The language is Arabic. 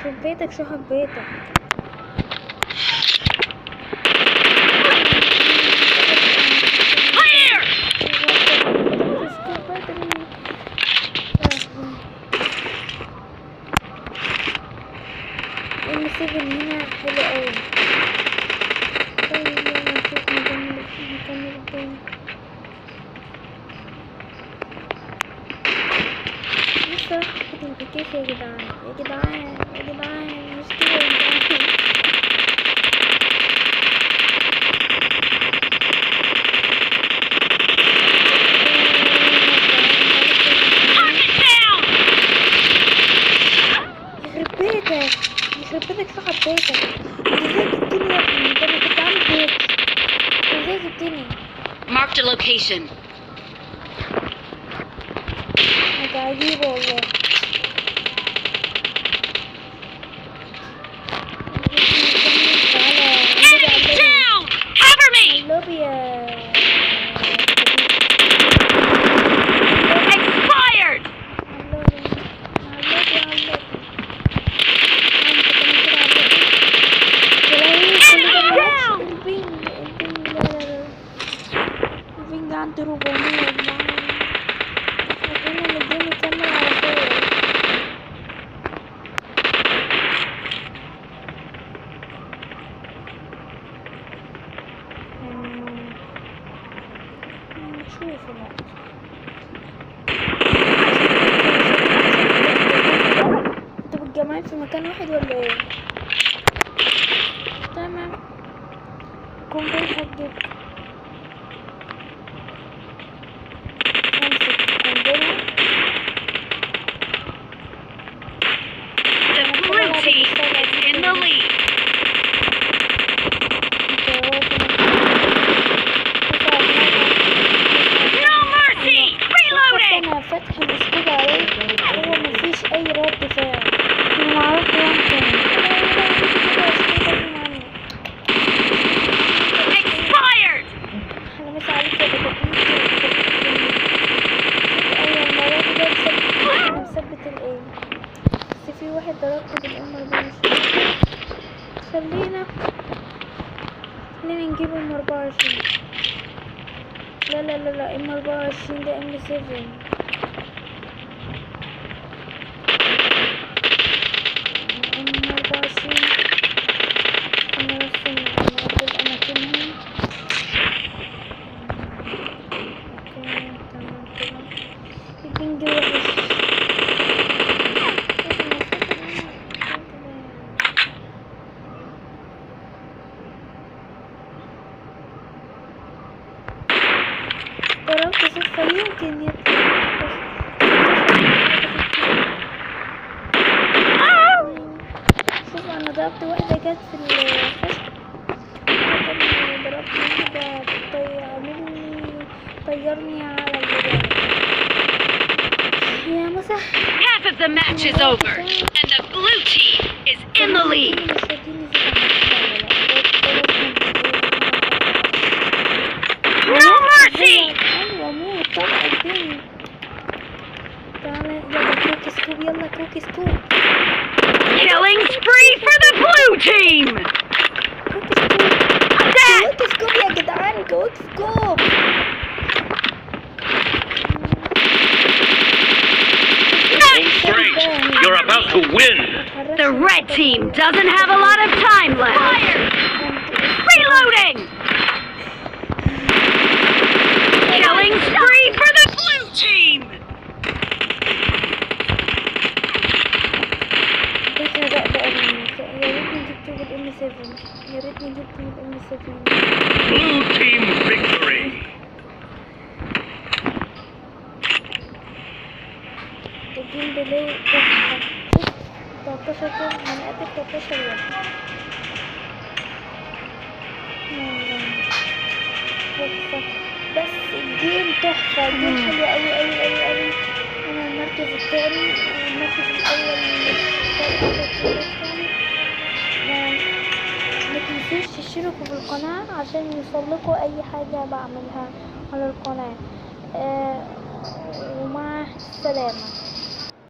يخرب بيتك شو حبيتك. M7 هنا حلو اوي. طيب يلا نشوف نكمل التاني. لسه راح اخد البكيف يا جدعان مش كده يا جدعان. يخرب بيتك شو حبيتك. ازاي جبتني يا ابني؟ ده انا كنت عامل بيت. ازاي جبتني؟ Marked a location. ده عجيب والله. Enemy down! Cover me! اللوبي يا Expired! البنج عندي 400 يا جماعة. احنا كنا مدين نكمل على خير. نشوف انتوا متجمعين في مكان واحد ولا ايه؟ تمام. كون بيحجب The blue team is in the lead. No mercy! Reloading! انا فتح الاسكوب عليه هو مفيش اي رد فعل. معروف Expired! انا مش عليك يا اول مرة كده مثبت الايه. بس في واحد ضربته بالام 24. خلينا نجيب ام 24. لا ام 24 ده ام 7. ام 24 انا بس نعدل اماكنهم. اوكي تمام كده. البنج وحش. ضربت صفر يمكن يطلع. شوف انا ضربت واحدة جت في الخشب. ضربت واحدة طيرني على الجبال. يا مسح. Half of the match is over, and the blue team is in the lead. No mercy! ايوه موت طلع الدنيا. تعالى يلا كوكي سكوب يلا كوكي سكوب. Killing spree for the blue team! كوكي سكوب يا جدعان كوكي سكوب. Great! You're about to win! The red team doesn't have a lot of time left. Reloading! Killing spree for the blue team! يا ريتني جبت بالام 7. Blue team victory! الجيم بلاي تحفة. شوف 13 كام انا قاتل 13 واحد. تحفة بس الجيم تحفة. الجيم حلو اوي. انا المركز الثاني والمركز الاول ما تنسوش تشتركوا في القناة عشان يوصلكوا اي حاجة بعملها على القناة. ومع السلامة.